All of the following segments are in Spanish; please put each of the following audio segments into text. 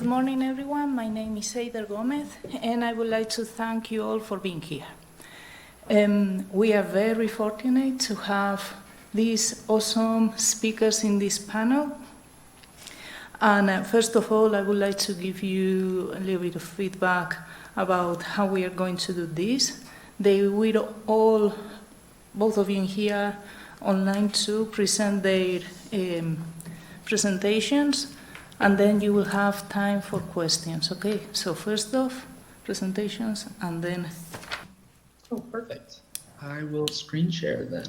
morning, everyone. My name is Eider Gomez, and I would like to thank you all for being here. We are very fortunate to have these awesome speakers in this panel. And first of all, I would like to give you a little bit of feedback about how we are going to do this. They will all, both of you here online too, present their presentations, and then you will have time for questions, okay? So first off, presentations, and then... Oh, perfect. I will screen share then.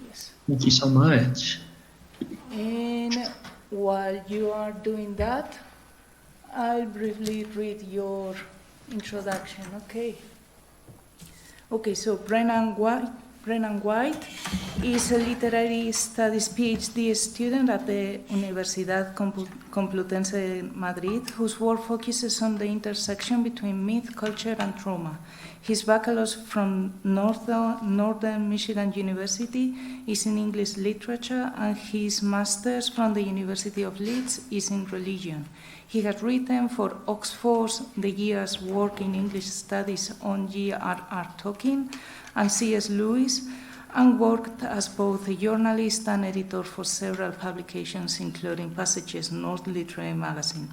Yes. Thank you so much. And while you are doing that, I'll briefly read your introduction, okay? Okay, so Brennan White is a literary studies PhD student at the Universidad Complutense de Madrid, whose work focuses on the intersection between myth, culture, and trauma. His bachelor's from Northern Michigan University is in English literature, and his master's from the University of Leeds is in religion. He has written for Oxford's The Year's Work in English Studies on J.R.R. Tolkien and C.S. Lewis, and worked as both a journalist and editor for several publications, including Passages North Literary Magazine.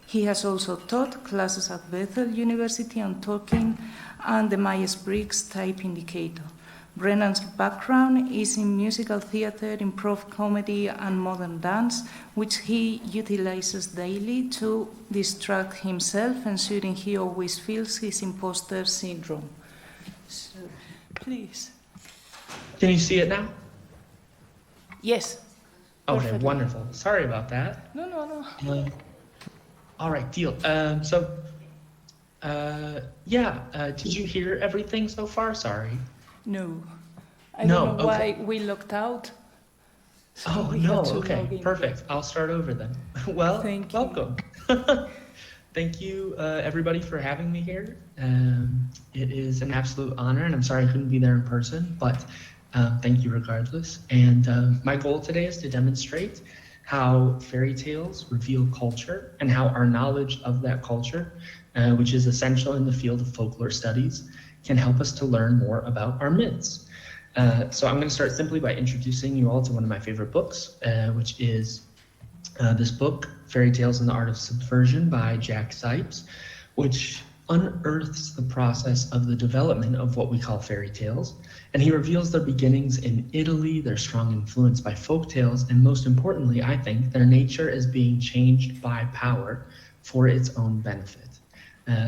He has also taught classes at Bethel University on Tolkien and the Myers-Briggs Type Indicator. Brennan's background is in musical theater, improv comedy, and modern dance, which he utilizes daily to distract himself, ensuring he always feels his imposter syndrome. So, please. Can you see it now? Yes. Okay, Perfectly. wonderful. Sorry about that. No. All right, deal. Did you hear everything so far? Sorry. No. I don't know why we locked out. So okay, perfect. I'll start over then. Well, Thank you. welcome. Thank you, everybody, for having me here. It is an absolute honor, and I'm sorry I couldn't be there in person, but thank you regardless. And my goal today is to demonstrate how fairy tales reveal culture and how our knowledge of that culture, which is essential in the field of folklore studies, can help us to learn more about our myths. So I'm going to start simply by introducing you all to one of my favorite books, which is this book, Fairy Tales and the Art of Subversion by Jack Zipes, which unearths the process of the development of what we call fairy tales. And he reveals their beginnings in Italy, their strong influence by folk tales, and most importantly, I think, their nature is being changed by power for its own benefit.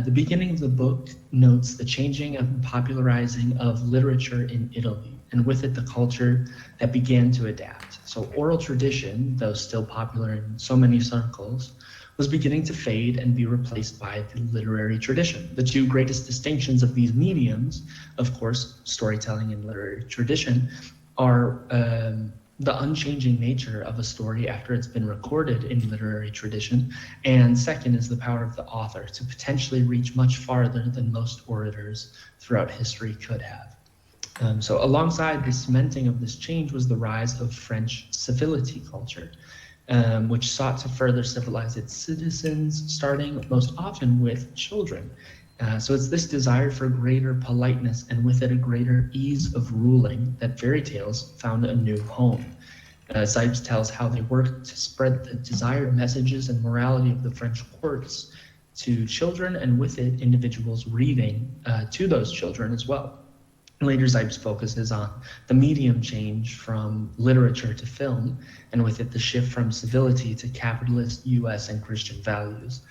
The beginning of the book notes the changing and popularizing of literature in Italy, and with it the culture that began to adapt. So oral tradition, though still popular in so many circles, was beginning to fade and be replaced by the literary tradition. The two greatest distinctions of these mediums, of course, storytelling and literary tradition, are the unchanging nature of a story after it's been recorded in literary tradition, and second is the power of the author to potentially reach much farther than most orators throughout history could have. So alongside the cementing of this change was the rise of French civility culture, which sought to further civilize its citizens, starting most often with children. So it's this desire for greater politeness and with it a greater ease of ruling that fairy tales found a new home. Zipes tells how they worked to spread the desired messages and morality of the French courts to children, and with it individuals reading to those children as well. Later, Zipes focuses on the medium change from literature to film, and with it the shift from civility to capitalist US and Christian values.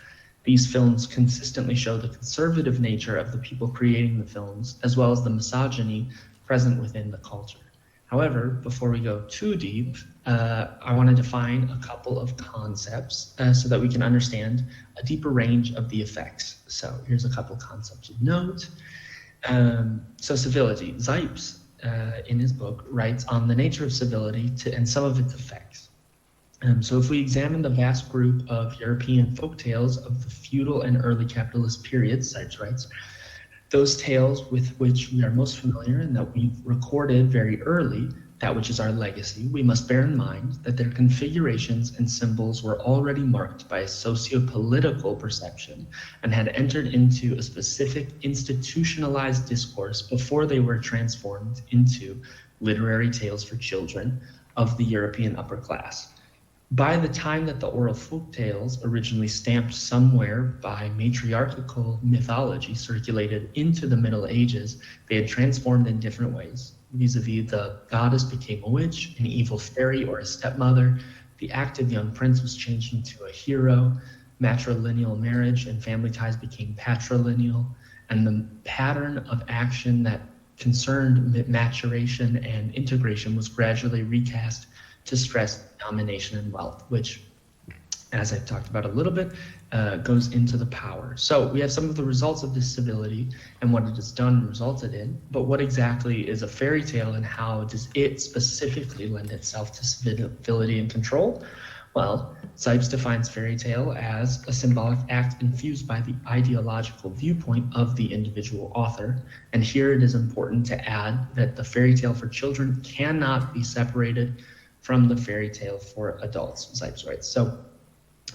These films consistently show the conservative nature of the people creating the films, as well as the misogyny present within the culture. However, before we go too deep, I want to define a couple of concepts so that we can understand a deeper range of the effects. So here's a couple concepts of note. So civility. Zipes, in his book, writes on the nature of civility and some of its effects. So if we examine the vast group of European folk tales of the feudal and early capitalist periods, Zipes writes, those tales with which we are most familiar and that we've recorded very early that which is our legacy, we must bear in mind that their configurations and symbols were already marked by a socio-political perception and had entered into a specific institutionalized discourse before they were transformed into literary tales for children of the European upper class. By the time that the oral folk tales, originally stamped somewhere by matriarchal mythology, circulated into the Middle Ages, they had transformed in different ways. Vis-a-vis, the goddess became a witch, an evil fairy, or a stepmother. The active young prince was changed into a hero. Matrilineal marriage and family ties became patrilineal, and the pattern of action that concerned maturation and integration was gradually recast to stress domination and wealth, which, as I've talked about a little bit, goes into the power. So we have some of the results of this civility and what it has done and resulted in, but what exactly is a fairy tale and how does it specifically lend itself to civility and control? Well, Zipes defines fairy tale as a symbolic act infused by the ideological viewpoint of the individual author. And here it is important to add that the fairy tale for children cannot be separated from the fairy tale for adults, Zipes writes. So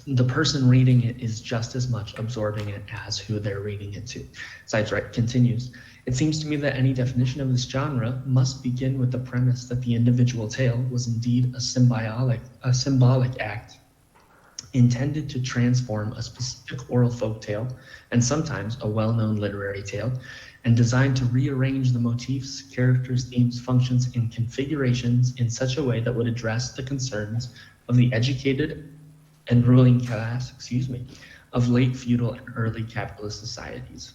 the person reading it is just as much absorbing it as who they're reading it to. Zipes continues, it seems to me that any definition of this genre must begin with the premise that the individual tale was indeed a symbolic act intended to transform a specific oral folk tale and sometimes a well-known literary tale, and designed to rearrange the motifs, characters, themes, functions, and configurations in such a way that would address the concerns of the educated and ruling class, of late feudal and early capitalist societies.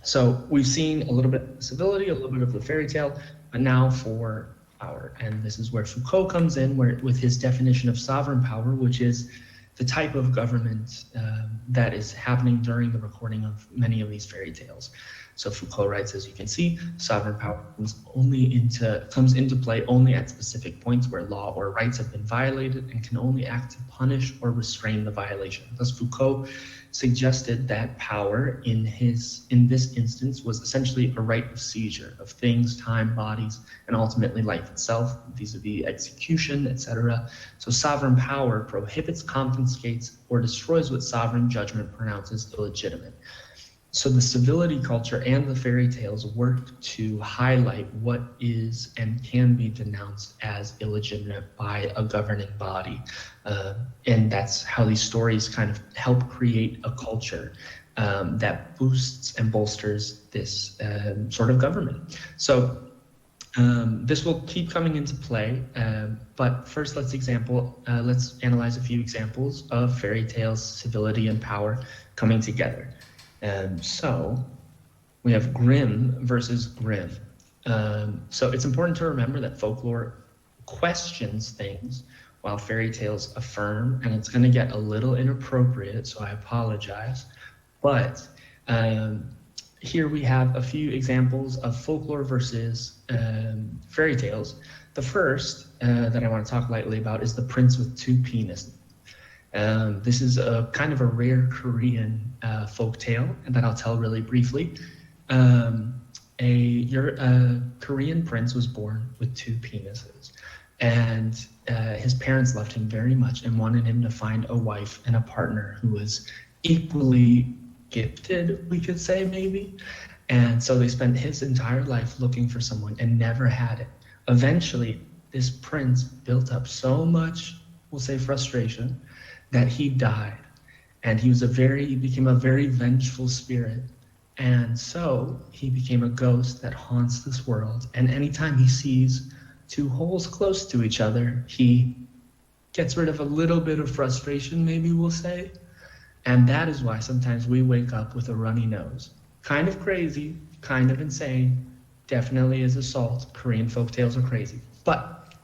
So we've seen a little bit of civility, a little bit of the fairy tale, but now for power. And this is where Foucault comes in, with his definition of sovereign power, which is the type of government that is happening during the recording of many of these fairy tales. So Foucault writes, as you can see, sovereign power comes into play only at specific points where law or rights have been violated and can only act to punish or restrain the violation. Thus, Foucault suggested that power in this instance was essentially a right of seizure of things, time, bodies, and ultimately life itself, vis-a-vis execution, etc. So sovereign power prohibits, confiscates, or destroys what sovereign judgment pronounces illegitimate. So the civility culture and the fairy tales work to highlight what is and can be denounced as illegitimate by a governing body. And that's how these stories kind of help create a culture that boosts and bolsters this sort of government. So this will keep coming into play, but first let's analyze a few examples of fairy tales, civility, and power coming together. So we have Grimm versus Grimm. So it's important to remember that folklore questions things while fairy tales affirm, and it's going to get a little inappropriate, so I apologize. But here we have a few examples of folklore versus fairy tales. The first that I want to talk lightly about is The Prince with Two Penises. This is a kind of a rare Korean folk tale that I'll tell really briefly. A Korean prince was born with two penises, and his parents loved him very much and wanted him to find a wife and a partner who was equally gifted, we could say maybe. And so they spent his entire life looking for someone and never had it. Eventually, this prince built up so much, we'll say, frustration, that he died, and he became a very vengeful spirit. And so he became a ghost that haunts this world. And anytime he sees two holes close to each other, he gets rid of a little bit of frustration, maybe we'll say. And that is why sometimes we wake up with a runny nose. Kind of crazy, kind of insane, definitely is assault. Korean folktales are crazy. But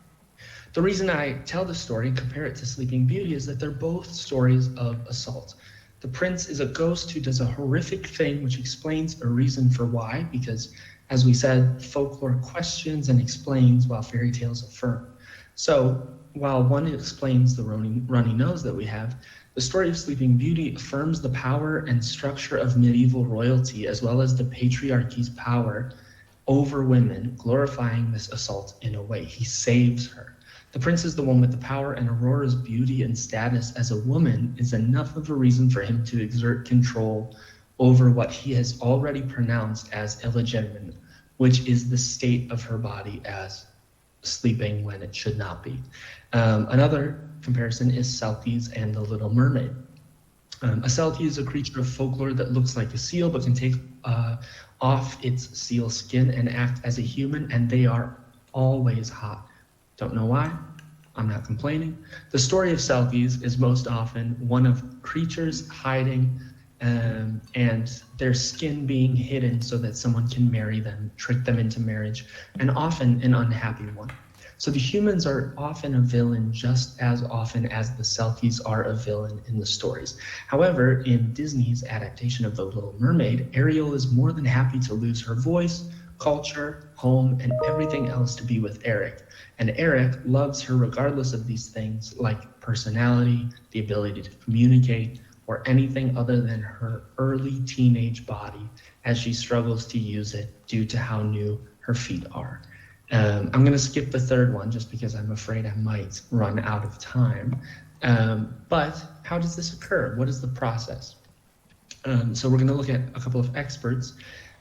the reason I tell this story and compare it to Sleeping Beauty is that they're both stories of assault. The prince is a ghost who does a horrific thing, which explains a reason for why, because, as we said, folklore questions and explains while fairy tales affirm. So while one explains the runny nose that we have, the story of Sleeping Beauty affirms the power and structure of medieval royalty, as well as the patriarchy's power over women, glorifying this assault in a way. He saves her. The prince is the one with the power, and Aurora's beauty and status as a woman is enough of a reason for him to exert control over what he has already pronounced as illegitimate, which is the state of her body as sleeping when it should not be. Another comparison is Celtes and the Little Mermaid. A Celte is a creature of folklore that looks like a seal but can take off its seal skin and act as a human, and they are always hot. Don't know why. I'm not complaining. The story of Celtes is most often one of creatures hiding and their skin being hidden so that someone can marry them, trick them into marriage, and often an unhappy one. So the humans are often a villain just as often as the Celtes are a villain in the stories. However, in Disney's adaptation of The Little Mermaid, Ariel is more than happy to lose her voice, culture, home, and everything else to be with Eric. And Eric loves her regardless of these things like personality, the ability to communicate, or anything other than her early teenage body as she struggles to use it due to how new her feet are. I'm going to skip the third one just because I'm afraid I might run out of time. But how does this occur? What is the process? So we're going to look at a couple of experts.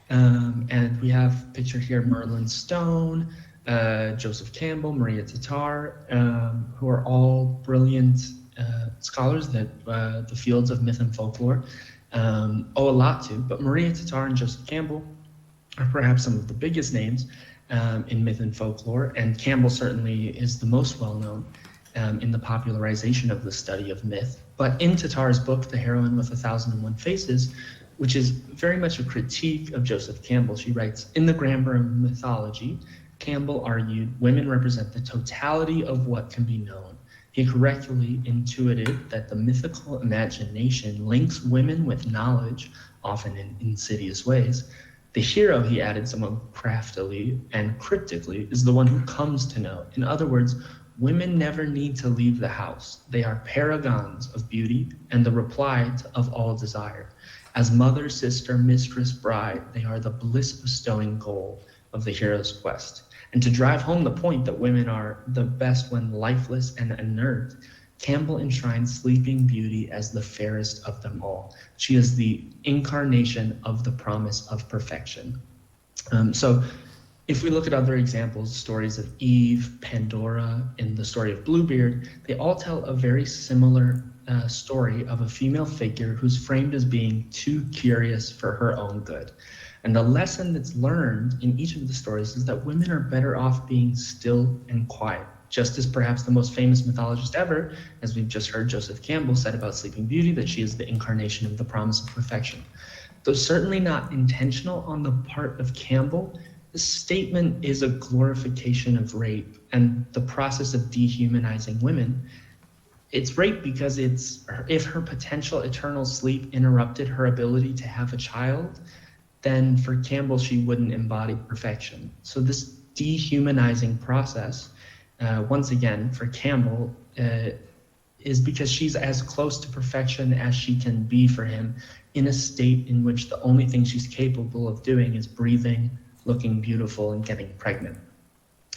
And we have pictured here Merlin Stone, Joseph Campbell, Maria Tatar, who are all brilliant scholars that the fields of myth and folklore owe a lot to. But Maria Tatar and Joseph Campbell are perhaps some of the biggest names in myth and folklore, and Campbell certainly is the most well-known in the popularization of the study of myth. But in Tatar's book, The Heroine with 1001 Faces, which is very much a critique of Joseph Campbell, she writes, in the grammar of mythology, Campbell argued women represent the totality of what can be known. He correctly intuited that the mythical imagination links women with knowledge, often in insidious ways. The hero, he added somewhat craftily and cryptically, is the one who comes to know. In other words, women never need to leave the house. They are paragons of beauty and the reply of all desire. As mother, sister, mistress, bride, they are the bliss-bestowing goal of the hero's quest. And to drive home the point that women are the best when lifeless and inert, Campbell enshrines Sleeping Beauty as the fairest of them all. She is the incarnation of the promise of perfection. So if we look at other examples, stories of Eve, Pandora, and the story of Bluebeard, they all tell a very similar story of a female figure who's framed as being too curious for her own good. And the lesson that's learned in each of the stories is that women are better off being still and quiet. Just as perhaps the most famous mythologist ever, as we've just heard Joseph Campbell said about Sleeping Beauty, that she is the incarnation of the promise of perfection. Though certainly not intentional on the part of Campbell, the statement is a glorification of rape and the process of dehumanizing women. It's rape because if her potential eternal sleep interrupted her ability to have a child, then for Campbell, she wouldn't embody perfection. So this dehumanizing process, once again, for Campbell, is because she's as close to perfection as she can be for him in a state in which the only thing she's capable of doing is breathing, looking beautiful, and getting pregnant.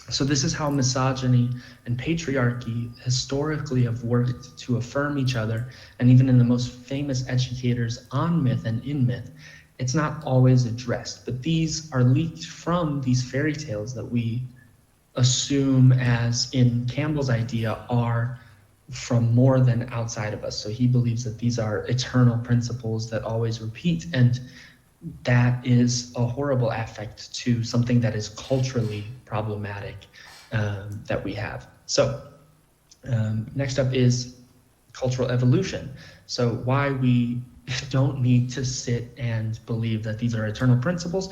So this is how misogyny and patriarchy historically have worked to affirm each other, and even in the most famous educators on myth and in myth, it's not always addressed, but these are leaked from these fairy tales that we assume, as in Campbell's idea, are from more than outside of us. So he believes that these are eternal principles that always repeat, and that is a horrible affect to something that is culturally problematic that we have. So next up is cultural evolution. So why we don't need to sit and believe that these are eternal principles.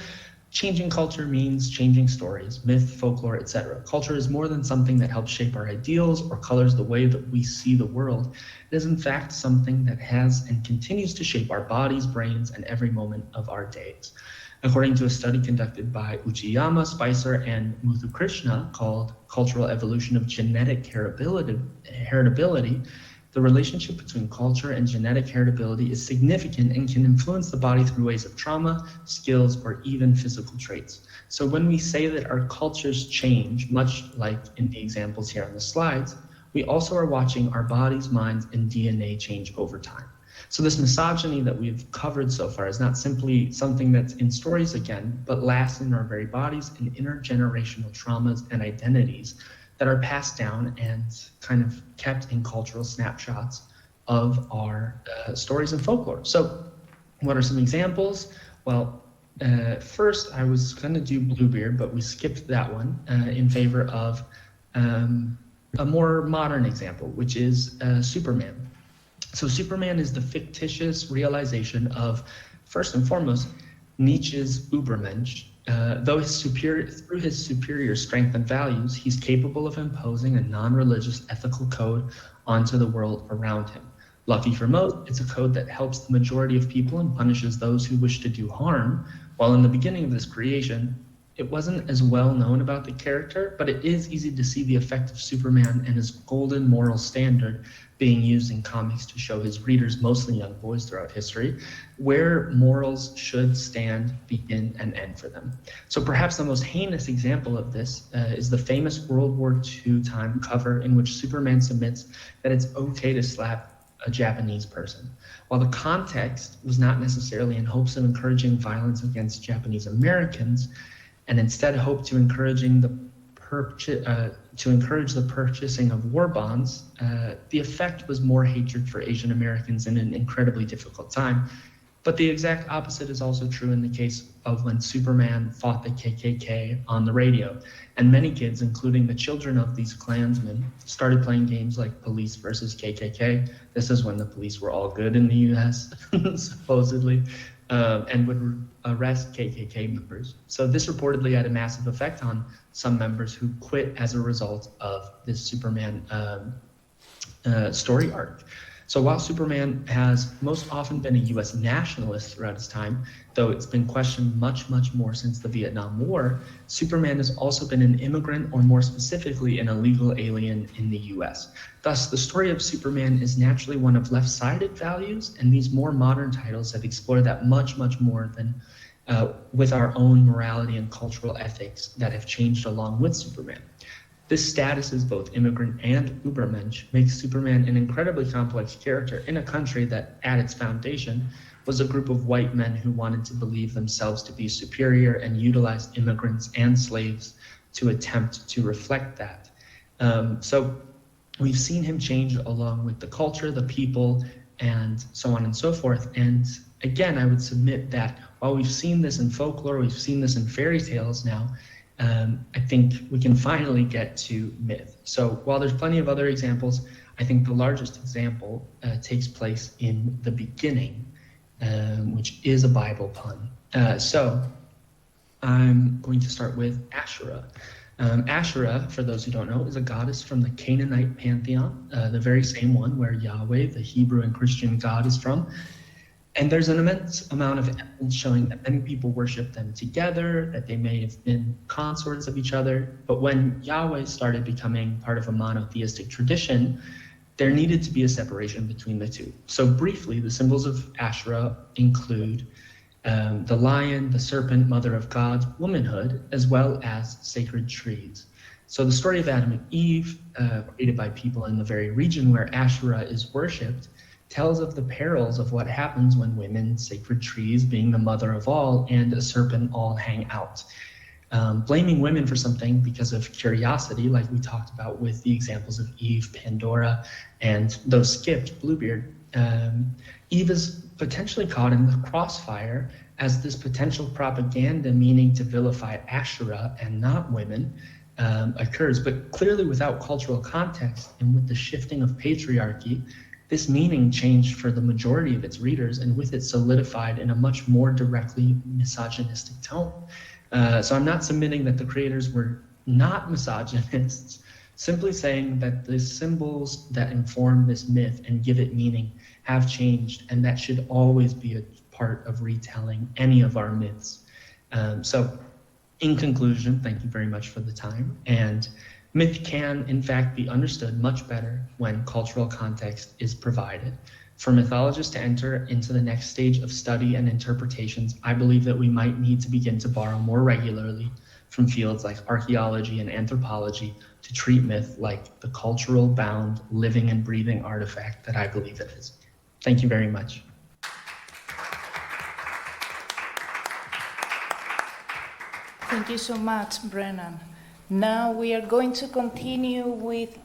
Changing culture means changing stories, myth, folklore, etc. Culture is more than something that helps shape our ideals or colors the way that we see the world. It is in fact something that has and continues to shape our bodies, brains, and every moment of our days. According to a study conducted by Uchiyama, Spicer, and Muthukrishna called Cultural Evolution of Genetic Heritability, the the relationship between culture and genetic heritability is significant and can influence the body through ways of trauma, skills, or even physical traits. So when we say that our cultures change, much like in the examples here on the slides, we also are watching our bodies, minds, and DNA change over time. So this misogyny that we've covered so far is not simply something that's in stories again, but lasts in our very bodies and intergenerational traumas and identities that are passed down and kind of kept in cultural snapshots of our stories and folklore. So what are some examples? Well, first I was gonna do Bluebeard, but we skipped that one in favor of a more modern example, which is Superman. So Superman is the fictitious realization of, first and foremost, Nietzsche's Übermensch. Through his superior strength and values, he's capable of imposing a non-religious ethical code onto the world around him. Lucky for most, it's a code that helps the majority of people and punishes those who wish to do harm. While in the beginning of this creation, it wasn't as well known about the character, but it is easy to see the effect of Superman and his golden moral standard being used in comics to show his readers, mostly young boys throughout history, where morals should stand, begin, and end for them. So perhaps the most heinous example of this is the famous World War II time cover in which Superman submits that it's okay to slap a Japanese person. While the context was not necessarily in hopes of encouraging violence against Japanese Americans, and instead hoped to encourage the purchasing of war bonds, the effect was more hatred for Asian Americans in an incredibly difficult time. But the exact opposite is also true in the case of when Superman fought the KKK on the radio. And many kids, including the children of these Klansmen, started playing games like Police versus KKK. This is when the police were all good in the US, supposedly, and would arrest KKK members. So this reportedly had a massive effect on some members who quit as a result of this Superman story arc. So while Superman has most often been a US nationalist throughout his time, though it's been questioned much, much more since the Vietnam War, Superman has also been an immigrant, or more specifically, an illegal alien in the US. Thus, the story of Superman is naturally one of left-sided values, and these more modern titles have explored that much, much more than with our own morality and cultural ethics that have changed along with Superman. This status as both immigrant and Übermensch makes Superman an incredibly complex character in a country that, at its foundation, was a group of white men who wanted to believe themselves to be superior and utilized immigrants and slaves to attempt to reflect that. So we've seen him change along with the culture, the people, and so on and so forth. And again, I would submit that while we've seen this in folklore, we've seen this in fairy tales now, I think we can finally get to myth. So while there's plenty of other examples, I think the largest example takes place in the beginning, which is a Bible pun. So I'm going to start with Asherah. Asherah, for those who don't know, is a goddess from the Canaanite pantheon, the very same one where Yahweh, the Hebrew and Christian God, is from. And there's an immense amount of evidence showing that many people worship them together, that they may have been consorts of each other. But when Yahweh started becoming part of a monotheistic tradition, there needed to be a separation between the two. So briefly, the symbols of Asherah include the lion, the serpent, mother of God, womanhood, as well as sacred trees. So the story of Adam and Eve, created by people in the very region where Asherah is worshipped, tells of the perils of what happens when women, sacred trees being the mother of all, and a serpent all hang out. Blaming women for something because of curiosity, like we talked about with the examples of Eve, Pandora, and though skipped, Bluebeard, Eve is potentially caught in the crossfire as this potential propaganda meaning to vilify Asherah and not women occurs, but clearly without cultural context and with the shifting of patriarchy, this meaning changed for the majority of its readers, and with it solidified in a much more directly misogynistic tone. So I'm not submitting that the creators were not misogynists, simply saying that the symbols that inform this myth and give it meaning have changed, and that should always be a part of retelling any of our myths. So in conclusion, thank you very much for the time. And Myth can, in fact, be understood much better when cultural context is provided. For mythologists to enter into the next stage of study and interpretations, I believe that we might need to begin to borrow more regularly from fields like archaeology and anthropology to treat myth like the cultural bound, living and breathing artifact that I believe it is. Thank you very much. Thank you so much, Brennan. Now we are going to continue with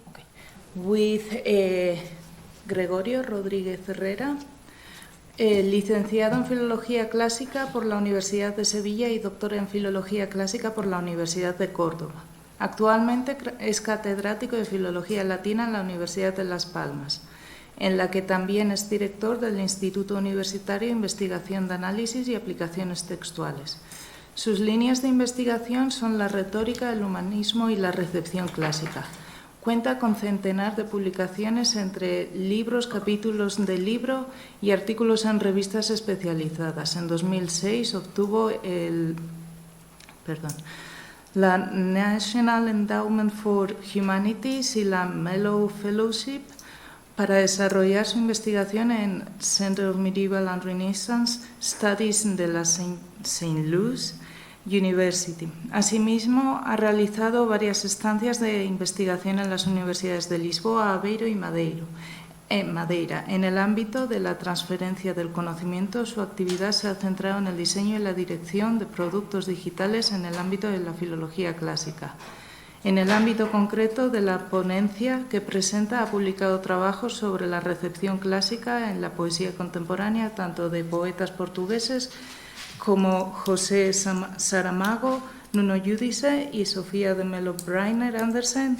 Gregorio Rodríguez Herrera, licenciado en Filología Clásica por la Universidad de Sevilla y doctor en Filología Clásica por la Universidad de Córdoba. Actualmente es catedrático de Filología Latina en la Universidad de Las Palmas, en la que también es director del Instituto Universitario de Investigación de Análisis y Aplicaciones Textuales. Sus líneas de investigación son la retórica, el humanismo y la recepción clásica. Cuenta con centenar de publicaciones entre libros, capítulos de libro y artículos en revistas especializadas. En 2006 obtuvo la National Endowment for Humanities y la Mellon Fellowship para desarrollar su investigación en Center of Medieval and Renaissance Studies de la St. Louis University. Asimismo, ha realizado varias estancias de investigación en las universidades de Lisboa, Aveiro y Madeira. En el ámbito de la transferencia del conocimiento, su actividad se ha centrado en el diseño y la dirección de productos digitales en el ámbito de la filología clásica. En el ámbito concreto de la ponencia que presenta, ha publicado trabajos sobre la recepción clásica en la poesía contemporánea, tanto de poetas portugueses como José Saramago, Nuno Giudice y Sofía de Mello Briner Andersen,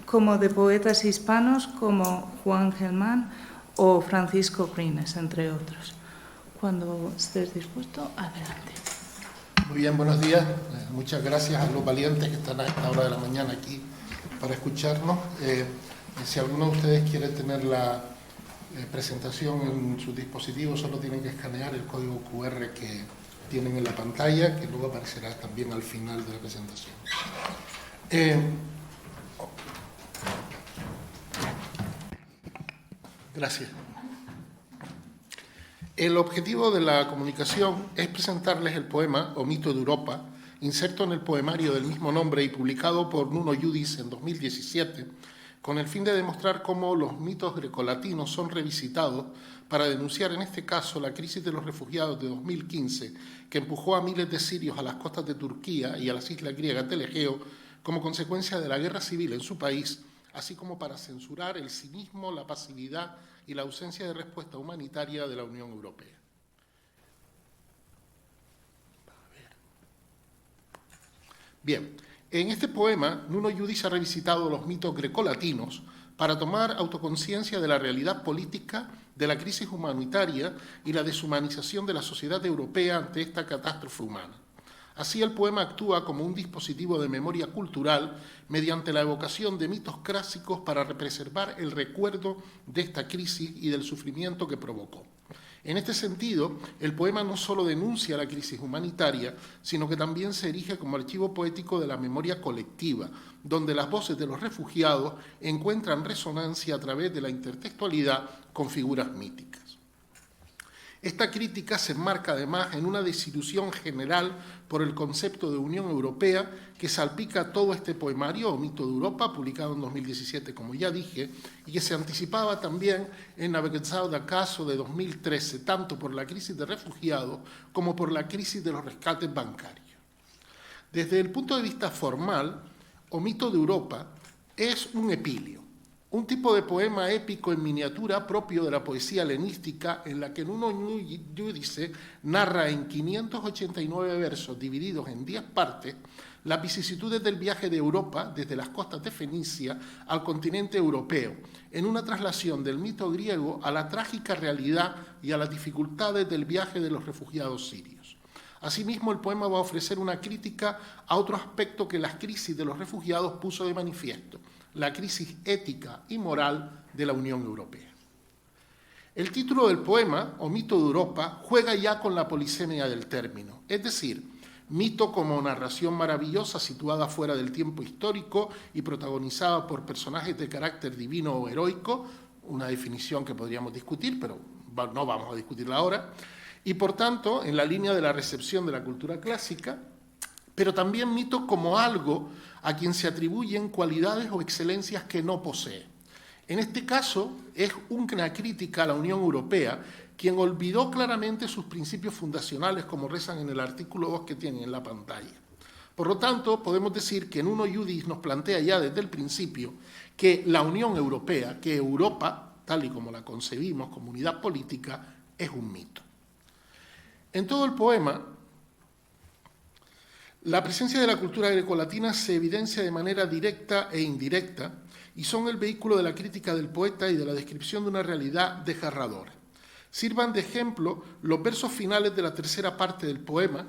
como de poetas hispanos como Juan Gelman o Francisco Brines, entre otros. Cuando estés dispuesto, adelante. Muy bien, buenos días. Muchas gracias a los valientes que están a esta hora de la mañana aquí para escucharnos. Si alguno de ustedes quiere tener la presentación en su dispositivo, solo tienen que escanear el código QR que tienen en la pantalla, que luego aparecerá también al final de la presentación. Gracias. El objetivo de la comunicación es presentarles el poema O mito de Europa, inserto en el poemario del mismo nombre y publicado por Nuno Giudice en 2017, con el fin de demostrar cómo los mitos grecolatinos son revisitados para denunciar en este caso la crisis de los refugiados de 2015, que empujó a miles de sirios a las costas de Turquía y a las islas griegas del Egeo como consecuencia de la guerra civil en su país, así como para censurar el cinismo, la pasividad y la ausencia de respuesta humanitaria de la Unión Europea. Bien, en este poema, Nuno Giudice ha revisitado los mitos grecolatinos para tomar autoconciencia de la realidad política, de la crisis humanitaria y la deshumanización de la sociedad europea ante esta catástrofe humana. Así, el poema actúa como un dispositivo de memoria cultural mediante la evocación de mitos clásicos para preservar el recuerdo de esta crisis y del sufrimiento que provocó. En este sentido, el poema no solo denuncia la crisis humanitaria, sino que también se erige como archivo poético de la memoria colectiva, donde las voces de los refugiados encuentran resonancia a través de la intertextualidad con figuras míticas. Esta crítica se enmarca además en una desilusión general por el concepto de Unión Europea que salpica todo este poemario, O mito de Europa, publicado en 2017, como ya dije, y que se anticipaba también en Navegação da Caso de 2013, tanto por la crisis de refugiados como por la crisis de los rescates bancarios. Desde el punto de vista formal, O mito de Europa es un epíleo, un tipo de poema épico en miniatura propio de la poesía helenística en la que Nuno Giudice narra en 589 versos divididos en 10 partes las vicisitudes del viaje de Europa desde las costas de Fenicia al continente europeo, en una traslación del mito griego a la trágica realidad y a las dificultades del viaje de los refugiados sirios. Asimismo, el poema va a ofrecer una crítica a otro aspecto que la crisis de los refugiados puso de manifiesto: la crisis ética y moral de la Unión Europea. El título del poema, O mito de Europa, juega ya con la polisemia del término, es decir, Mito como narración maravillosa situada fuera del tiempo histórico y protagonizada por personajes de carácter divino o heroico, una definición que podríamos discutir, pero no vamos a discutirla ahora, y por tanto en la línea de la recepción de la cultura clásica, pero también mito como algo a quien se atribuyen cualidades o excelencias que no posee. En este caso es una crítica a la Unión Europea, quien olvidó claramente sus principios fundacionales, como rezan en el artículo 2 que tienen en la pantalla. Por lo tanto, podemos decir que en Uno Iudis nos plantea ya desde el principio que la Unión Europea, que Europa, tal y como la concebimos como unidad política, es un mito. En todo el poema, la presencia de la cultura grecolatina se evidencia de manera directa e indirecta y son el vehículo de la crítica del poeta y de la descripción de una realidad desgarradora. Sirvan de ejemplo los versos finales de la tercera parte del poema.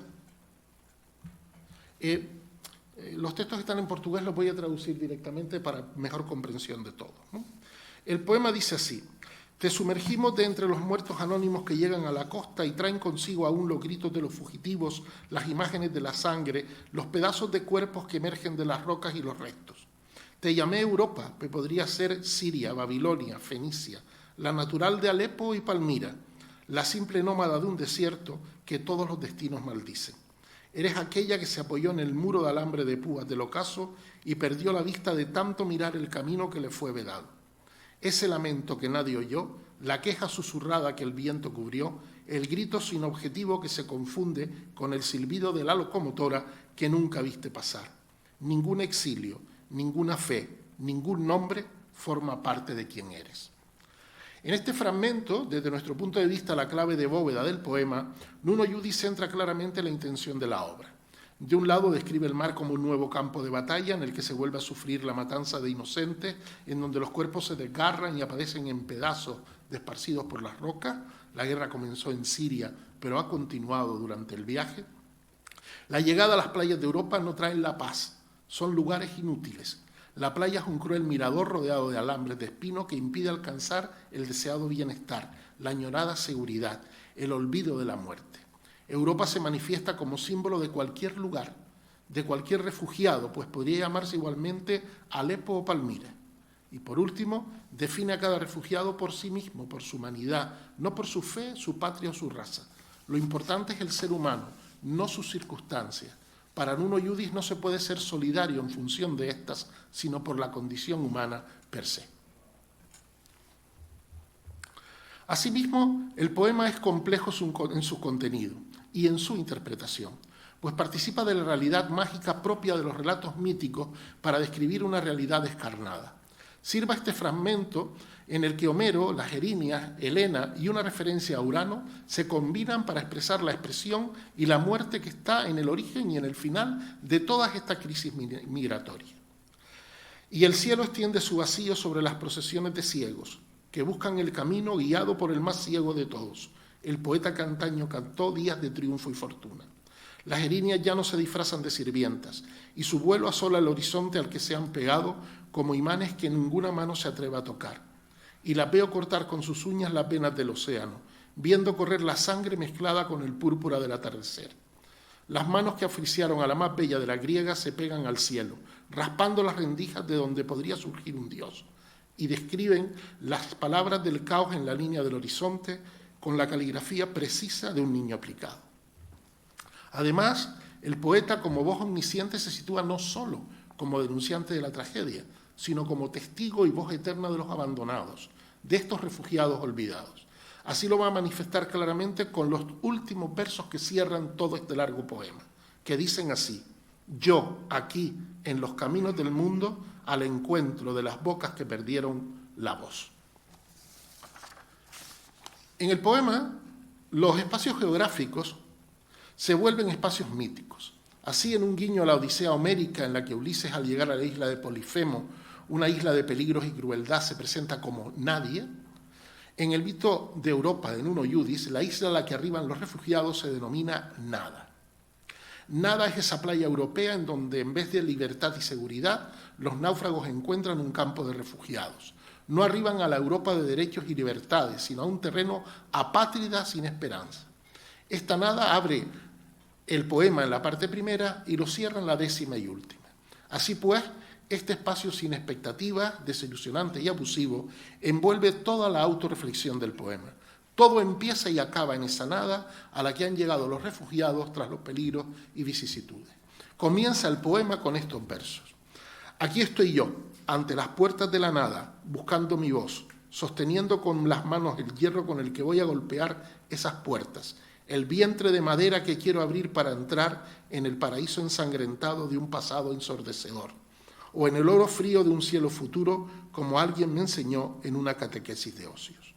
Los textos que están en portugués los voy a traducir directamente para mejor comprensión de todos, ¿no? El poema dice así: te sumergimos de entre los muertos anónimos que llegan a la costa y traen consigo aún los gritos de los fugitivos, las imágenes de la sangre, los pedazos de cuerpos que emergen de las rocas y los restos. Te llamé Europa, que podría ser Siria, Babilonia, Fenicia, la natural de Alepo y Palmira, la simple nómada de un desierto que todos los destinos maldicen. Eres aquella que se apoyó en el muro de alambre de púas del ocaso y perdió la vista de tanto mirar el camino que le fue vedado. Ese lamento que nadie oyó, la queja susurrada que el viento cubrió, el grito sin objetivo que se confunde con el silbido de la locomotora que nunca viste pasar. Ningún exilio, ninguna fe, ningún nombre forma parte de quien eres. En este fragmento, desde nuestro punto de vista, la clave de bóveda del poema, Nuno Iudis centra claramente la intención de la obra. De un lado describe el mar como un nuevo campo de batalla en el que se vuelve a sufrir la matanza de inocentes, en donde los cuerpos se desgarran y aparecen en pedazos esparcidos por las rocas. La guerra comenzó en Siria, pero ha continuado durante el viaje. La llegada a las playas de Europa no trae la paz, son lugares inútiles. La playa es un cruel mirador rodeado de alambres de espino que impide alcanzar el deseado bienestar, la añorada seguridad, el olvido de la muerte. Europa se manifiesta como símbolo de cualquier lugar, de cualquier refugiado, pues podría llamarse igualmente Alepo o Palmira. Y por último, define a cada refugiado por sí mismo, por su humanidad, no por su fe, su patria o su raza. Lo importante es el ser humano, no sus circunstancias. Para Nuno Iudis no se puede ser solidario en función de estas, sino por la condición humana per se. Asimismo, el poema es complejo en su contenido y en su interpretación, pues participa de la realidad mágica propia de los relatos míticos para describir una realidad descarnada. Sirva este fragmento en el que Homero, las Erinias, Helena y una referencia a Urano se combinan para expresar la expresión y la muerte que está en el origen y en el final de todas estas crisis migratorias. Y el cielo extiende su vacío sobre las procesiones de ciegos, que buscan el camino guiado por el más ciego de todos, el poeta que antaño cantó días de triunfo y fortuna. Las erinias ya no se disfrazan de sirvientas, y su vuelo asola el horizonte al que se han pegado como imanes que ninguna mano se atreva a tocar. Y las veo cortar con sus uñas las venas del océano, viendo correr la sangre mezclada con el púrpura del atardecer. Las manos que asfixiaron a la más bella de las griegas se pegan al cielo, raspando las rendijas de donde podría surgir un dios, y describen las palabras del caos en la línea del horizonte con la caligrafía precisa de un niño aplicado. Además, el poeta como voz omnisciente se sitúa no solo como denunciante de la tragedia, sino como testigo y voz eterna de los abandonados, de estos refugiados olvidados. Así lo va a manifestar claramente con los últimos versos que cierran todo este largo poema, que dicen así: yo, aquí, en los caminos del mundo, al encuentro de las bocas que perdieron la voz. En el poema, los espacios geográficos se vuelven espacios míticos. Así, en un guiño a la Odisea homérica, en la que Ulises, al llegar a la isla de Polifemo, una isla de peligros y crueldad, se presenta como nadie, en el mito de Europa de Nuno Iudis, la isla a la que arriban los refugiados se denomina Nada. Nada es esa playa europea en donde, en vez de libertad y seguridad, los náufragos encuentran un campo de refugiados. No arriban a la Europa de derechos y libertades, sino a un terreno apátrida sin esperanza. Esta nada abre el poema en la parte primera y lo cierra en la décima y última. Así pues, este espacio sin expectativas, desilusionante y abusivo, envuelve toda la autorreflexión del poema. Todo empieza y acaba en esa nada a la que han llegado los refugiados tras los peligros y vicisitudes. Comienza el poema con estos versos. Aquí estoy yo, ante las puertas de la nada, buscando mi voz, sosteniendo con las manos el hierro con el que voy a golpear esas puertas, el vientre de madera que quiero abrir para entrar en el paraíso ensangrentado de un pasado ensordecedor, o en el oro frío de un cielo futuro, como alguien me enseñó en una catequesis de ocios.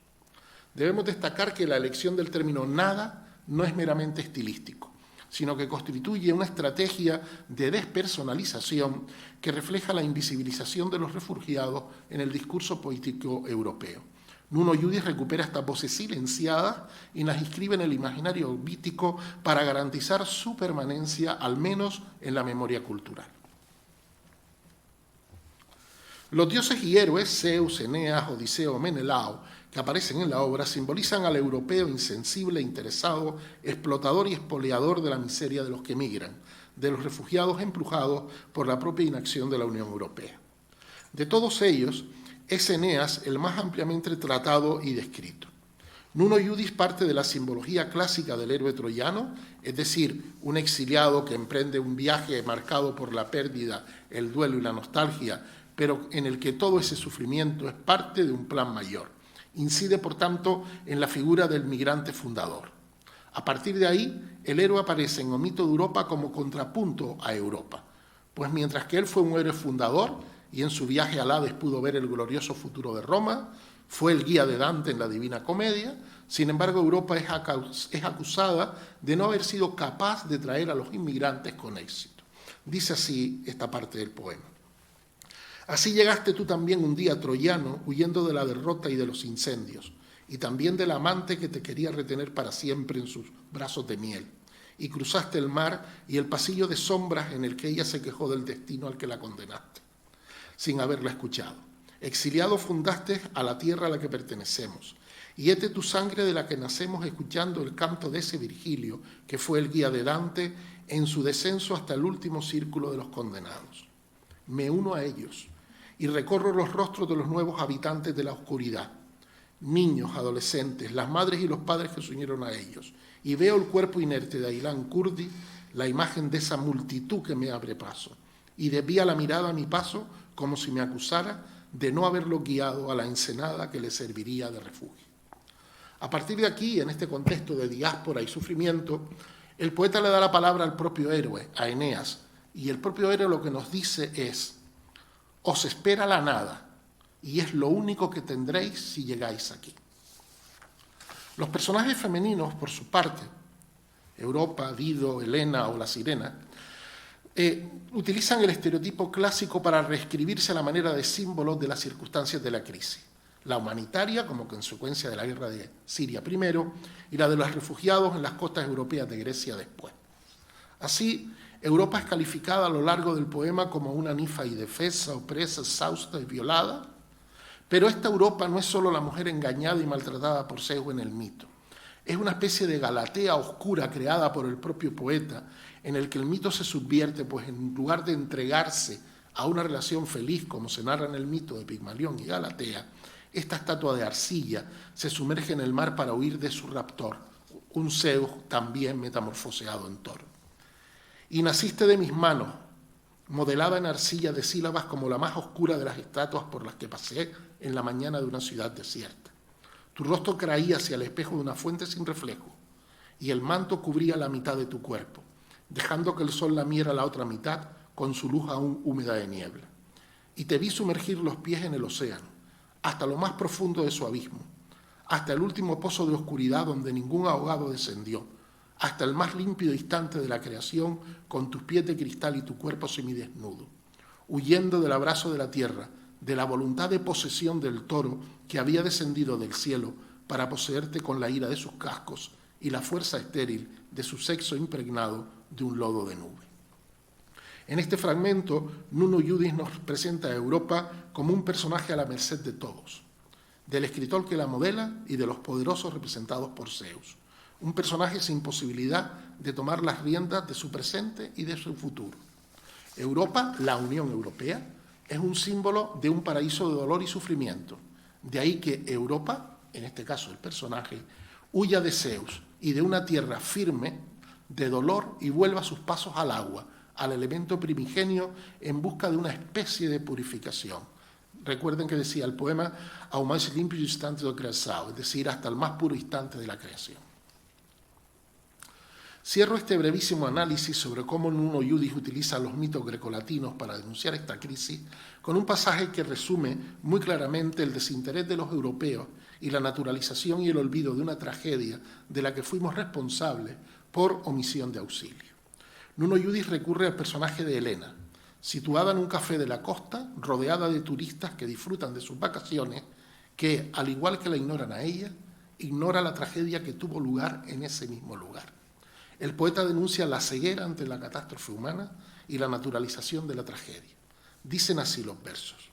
Debemos destacar que la elección del término nada no es meramente estilístico, sino que constituye una estrategia de despersonalización que refleja la invisibilización de los refugiados en el discurso político europeo. Nuno Judiz recupera estas voces silenciadas y las inscribe en el imaginario mítico para garantizar su permanencia, al menos en la memoria cultural. Los dioses y héroes, Zeus, Eneas, Odiseo, Menelao, que aparecen en la obra, simbolizan al europeo insensible, interesado, explotador y expoliador de la miseria de los que emigran, de los refugiados emplujados por la propia inacción de la Unión Europea. De todos ellos, es Eneas el más ampliamente tratado y descrito. Nuno Judiz parte de la simbología clásica del héroe troyano, es decir, un exiliado que emprende un viaje marcado por la pérdida, el duelo y la nostalgia, pero en el que todo ese sufrimiento es parte de un plan mayor. Incide, por tanto, en la figura del migrante fundador. A partir de ahí, el héroe aparece en el mito de Europa como contrapunto a Europa, pues mientras que él fue un héroe fundador y en su viaje al Hades pudo ver el glorioso futuro de Roma, fue el guía de Dante en la Divina Comedia, sin embargo Europa es acusada de no haber sido capaz de traer a los inmigrantes con éxito. Dice así esta parte del poema. Así llegaste tú también un día troyano, huyendo de la derrota y de los incendios, y también del amante que te quería retener para siempre en sus brazos de miel. Y cruzaste el mar y el pasillo de sombras en el que ella se quejó del destino al que la condenaste, sin haberla escuchado. Exiliado fundaste a la tierra a la que pertenecemos, y hete tu sangre de la que nacemos escuchando el canto de ese Virgilio, que fue el guía de Dante en su descenso hasta el último círculo de los condenados. Me uno a ellos y recorro los rostros de los nuevos habitantes de la oscuridad, niños, adolescentes, las madres y los padres que se unieron a ellos, y veo el cuerpo inerte de Aylan Kurdi, la imagen de esa multitud que me abre paso, y desvía la mirada a mi paso como si me acusara de no haberlo guiado a la ensenada que le serviría de refugio. A partir de aquí, en este contexto de diáspora y sufrimiento, el poeta le da la palabra al propio héroe, a Eneas, y el propio héroe lo que nos dice es: os espera la nada, y es lo único que tendréis si llegáis aquí. Los personajes femeninos, por su parte, Europa, Dido, Helena o la Sirena, utilizan el estereotipo clásico para reescribirse a la manera de símbolos de las circunstancias de la crisis. La humanitaria, como consecuencia de la guerra de Siria primero, y la de los refugiados en las costas europeas de Grecia después. Así, Europa es calificada a lo largo del poema como una ninfa indefensa, opresa, exhausta y violada, pero esta Europa no es solo la mujer engañada y maltratada por Zeus en el mito. Es una especie de Galatea oscura creada por el propio poeta, en el que el mito se subvierte, pues en lugar de entregarse a una relación feliz, como se narra en el mito de Pigmalión y Galatea, esta estatua de arcilla se sumerge en el mar para huir de su raptor, un Zeus también metamorfoseado en toro. Y naciste de mis manos, modelada en arcilla de sílabas como la más oscura de las estatuas por las que pasé en la mañana de una ciudad desierta. Tu rostro caía hacia el espejo de una fuente sin reflejo, y el manto cubría la mitad de tu cuerpo, dejando que el sol lamiera la otra mitad con su luz aún húmeda de niebla. Y te vi sumergir los pies en el océano, hasta lo más profundo de su abismo, hasta el último pozo de oscuridad donde ningún ahogado descendió, hasta el más límpido instante de la creación, con tus pies de cristal y tu cuerpo semidesnudo, huyendo del abrazo de la tierra, de la voluntad de posesión del toro que había descendido del cielo para poseerte con la ira de sus cascos y la fuerza estéril de su sexo impregnado de un lodo de nube. En este fragmento, Nuno Judiz nos presenta a Europa como un personaje a la merced de todos, del escritor que la modela y de los poderosos representados por Zeus. un personaje sin posibilidad de tomar las riendas de su presente y de su futuro. Europa, la Unión Europea, es un símbolo de un paraíso de dolor y sufrimiento. De ahí que Europa, en este caso el personaje, huya de Zeus y de una tierra firme de dolor y vuelva sus pasos al agua, al elemento primigenio, en busca de una especie de purificación. Recuerden que decía el poema «Ao mais limpio instante do creação», es decir, hasta el más puro instante de la creación. Cierro este brevísimo análisis sobre cómo Nuno Iudis utiliza los mitos grecolatinos para denunciar esta crisis con un pasaje que resume muy claramente el desinterés de los europeos y la naturalización y el olvido de una tragedia de la que fuimos responsables por omisión de auxilio. Nuno Iudis recurre al personaje de Helena, situada en un café de la costa, rodeada de turistas que disfrutan de sus vacaciones, que, al igual que la ignoran a ella, ignora la tragedia que tuvo lugar en ese mismo lugar. El poeta denuncia la ceguera ante la catástrofe humana y la naturalización de la tragedia. Dicen así los versos.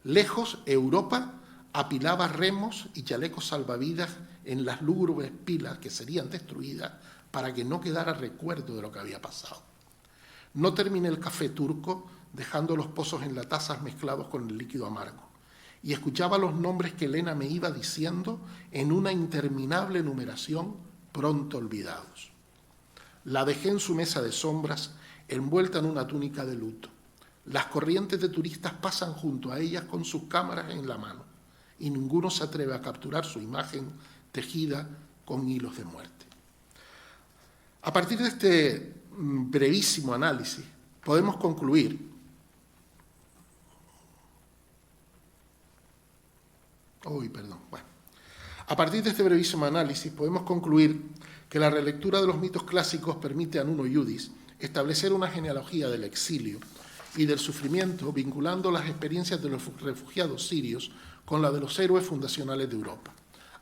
Lejos, Europa apilaba remos y chalecos salvavidas en las lúgubres pilas que serían destruidas para que no quedara recuerdo de lo que había pasado. No terminé el café turco dejando los pozos en las tazas mezclados con el líquido amargo y escuchaba los nombres que Helena me iba diciendo en una interminable enumeración pronto olvidados. La dejé en su mesa de sombras envuelta en una túnica de luto. Las corrientes de turistas pasan junto a ellas con sus cámaras en la mano y ninguno se atreve a capturar su imagen tejida con hilos de muerte. A partir de este brevísimo análisis, podemos concluir A partir de este brevísimo análisis, podemos concluir que la relectura de los mitos clásicos permite a Nuno Iudis establecer una genealogía del exilio y del sufrimiento, vinculando las experiencias de los refugiados sirios con la de los héroes fundacionales de Europa.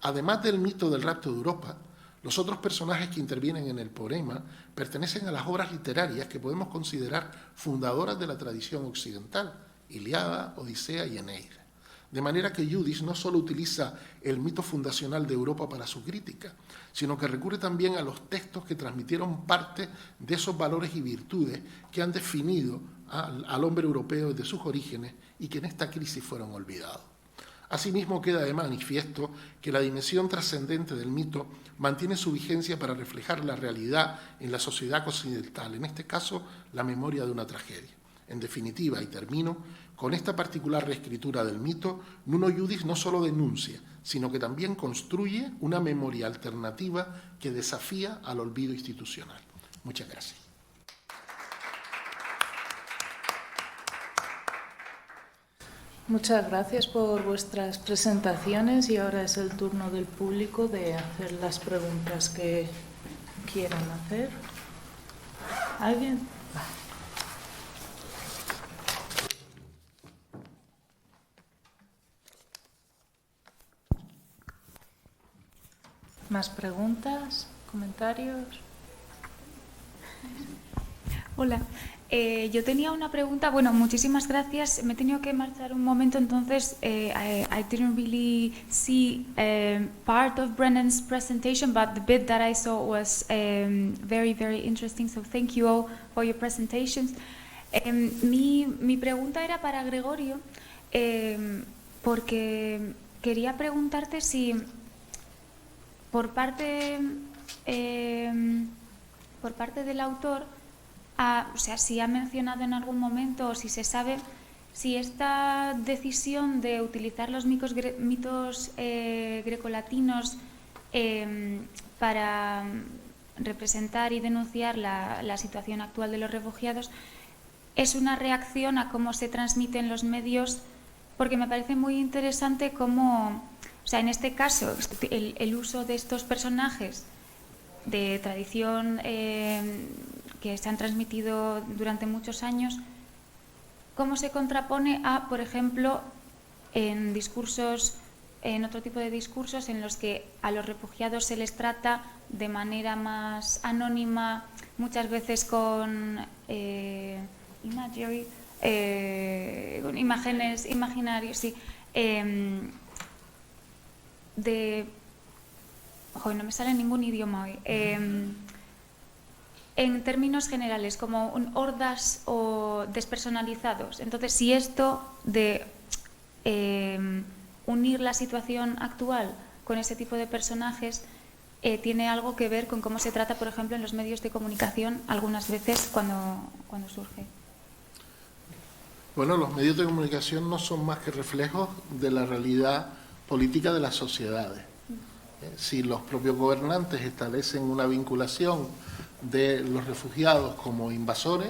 Además del mito del rapto de Europa, los otros personajes que intervienen en el poema pertenecen a las obras literarias que podemos considerar fundadoras de la tradición occidental, Ilíada, Odisea y Eneida. De manera que Iudis no solo utiliza el mito fundacional de Europa para su crítica, sino que recurre también a los textos que transmitieron parte de esos valores y virtudes que han definido al hombre europeo desde sus orígenes y que en esta crisis fueron olvidados. Asimismo, queda de manifiesto que la dimensión trascendente del mito mantiene su vigencia para reflejar la realidad en la sociedad occidental, en este caso, la memoria de una tragedia. En definitiva, y termino, con esta particular reescritura del mito, Nuno Iudis no solo denuncia, sino que también construye una memoria alternativa que desafía al olvido institucional. Muchas gracias. Muchas gracias por vuestras presentaciones y ahora es el turno del público de hacer las preguntas que quieran hacer. ¿Alguien? ¿Más preguntas? ¿Comentarios? Hola, yo tenía una pregunta. Bueno, muchísimas gracias. Me he tenido que marchar un momento, entonces I didn't really see part of Brennan's presentation, but the bit that I saw was very, very interesting. So thank you all for your presentations. Mi pregunta era para Gregorio, porque quería preguntarte si por parte del autor, o sea, si ha mencionado en algún momento o si se sabe si esta decisión de utilizar los mitos grecolatinos para representar y denunciar la situación actual de los refugiados es una reacción a cómo se transmite en los medios, porque me parece muy interesante cómo, o sea, en este caso, el uso de estos personajes de tradición que se han transmitido durante muchos años, cómo se contrapone a, por ejemplo, en otro tipo de discursos en los que a los refugiados se les trata de manera más anónima, muchas veces con imágenes imaginarios, sí, Joder, no me sale ningún idioma hoy. En términos generales, como hordas o despersonalizados. Entonces, si esto de unir la situación actual con ese tipo de personajes tiene algo que ver con cómo se trata, por ejemplo, en los medios de comunicación algunas veces cuando surge. Bueno, los medios de comunicación no son más que reflejos de la realidad política de las sociedades. Si los propios gobernantes establecen una vinculación de los refugiados como invasores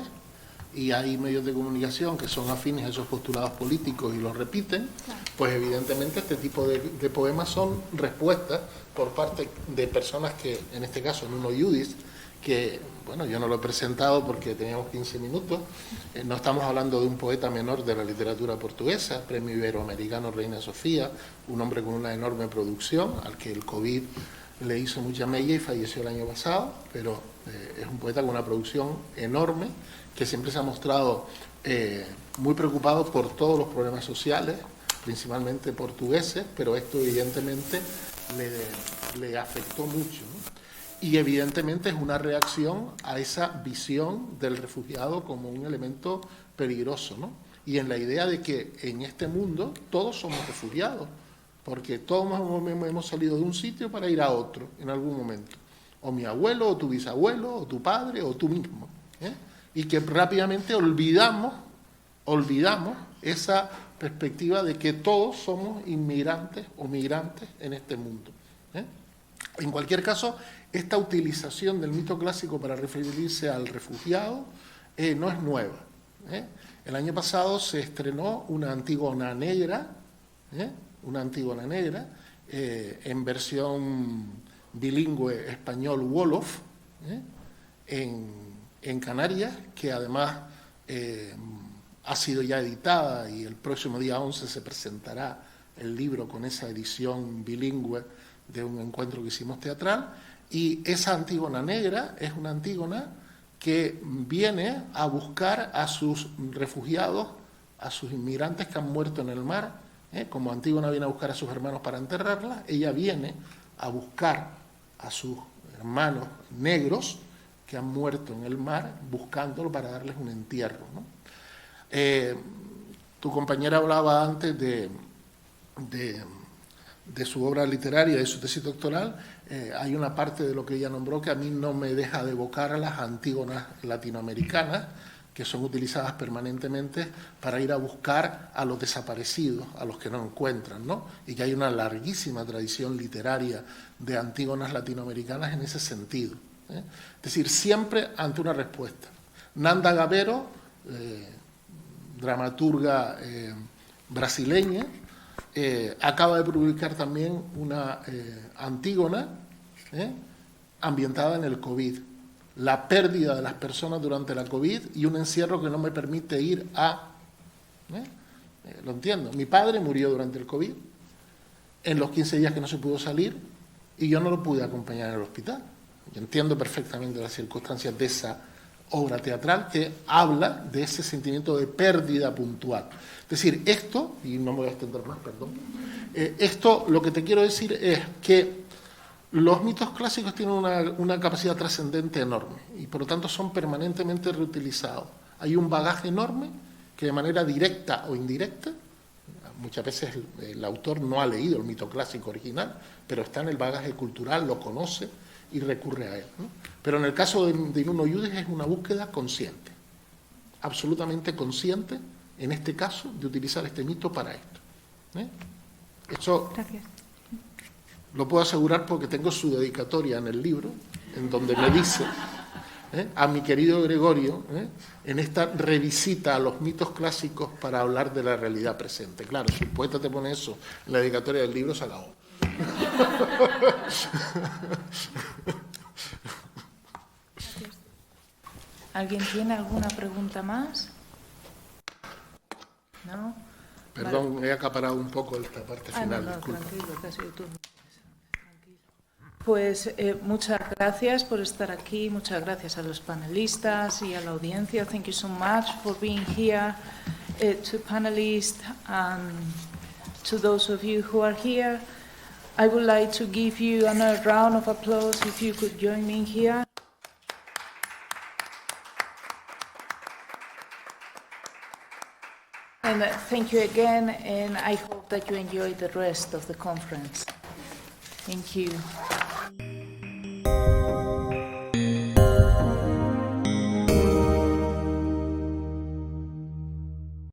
y hay medios de comunicación que son afines a esos postulados políticos y los repiten, pues evidentemente este tipo de poemas son respuestas por parte de personas que, en este caso Nuno Yudis, que, bueno, yo no lo he presentado porque teníamos 15 minutos, no estamos hablando de un poeta menor de la literatura portuguesa, premio iberoamericano Reina Sofía, un hombre con una enorme producción, al que el COVID le hizo mucha mella y falleció el año pasado, pero es un poeta con una producción enorme, que siempre se ha mostrado muy preocupado por todos los problemas sociales, principalmente portugueses, pero esto evidentemente le afectó mucho, ¿no? Y evidentemente es una reacción a esa visión del refugiado como un elemento peligroso, ¿no? Y en la idea de que en este mundo todos somos refugiados, porque todos hemos salido de un sitio para ir a otro en algún momento. O mi abuelo, o tu bisabuelo, o tu padre, o tú mismo, ¿eh? Y que rápidamente olvidamos esa perspectiva de que todos somos inmigrantes o migrantes en este mundo, ¿eh? En cualquier caso, esta utilización del mito clásico para referirse al refugiado no es nueva, ¿eh? El año pasado se estrenó una Antígona negra, en versión bilingüe español-wolof, en Canarias, que además ha sido ya editada y el próximo día 11 se presentará el libro con esa edición bilingüe de un encuentro que hicimos teatral. Y esa Antígona negra es una Antígona que viene a buscar a sus refugiados, a sus inmigrantes que han muerto en el mar. Como Antígona viene a buscar a sus hermanos para enterrarla, ella viene a buscar a sus hermanos negros que han muerto en el mar, buscándolo para darles un entierro, ¿no? Tu compañera hablaba antes de su obra literaria, de su tesis doctoral. Hay una parte de lo que ella nombró que a mí no me deja de evocar a las Antígonas latinoamericanas, que son utilizadas permanentemente para ir a buscar a los desaparecidos, a los que no encuentran, ¿no? Y que hay una larguísima tradición literaria de Antígonas latinoamericanas en ese sentido, ¿eh? Es decir, siempre ante una respuesta. Nanda Gabero, dramaturga brasileña, acaba de publicar también una Antígona ambientada en el COVID. La pérdida de las personas durante la COVID y un encierro que no me permite ir a... lo entiendo. Mi padre murió durante el COVID, en los 15 días que no se pudo salir, y yo no lo pude acompañar en el hospital. Yo entiendo perfectamente las circunstancias de esa obra teatral que habla de ese sentimiento de pérdida puntual. Es decir, esto, y no me voy a extender más, perdón, esto lo que te quiero decir es que los mitos clásicos tienen una capacidad trascendente enorme y por lo tanto son permanentemente reutilizados. Hay un bagaje enorme que de manera directa o indirecta, muchas veces el autor no ha leído el mito clásico original, pero está en el bagaje cultural, lo conoce y recurre a él, ¿no? Pero en el caso de Nuno Yudis es una búsqueda consciente, absolutamente consciente, en este caso, de utilizar este mito para esto. Esto Gracias. lo puedo asegurar porque tengo su dedicatoria en el libro, en donde me dice, a mi querido Gregorio, en esta revisita a los mitos clásicos para hablar de la realidad presente. Claro, si el poeta te pone eso en la dedicatoria del libro, se acabó. ¿Alguien tiene alguna pregunta más? ¿No? Perdón, Vale. he acaparado un poco esta parte final, no, disculpa. tranquilo, que ha sido tú. Tranquilo. Pues muchas gracias por estar aquí, muchas gracias a los panelistas y a la audiencia. Thank you so much for being here, to panelists and to those of you who are here. I would like to give you another round of applause if you could join me here. And thank you again, and I hope that you enjoy the rest of the conference. Thank you.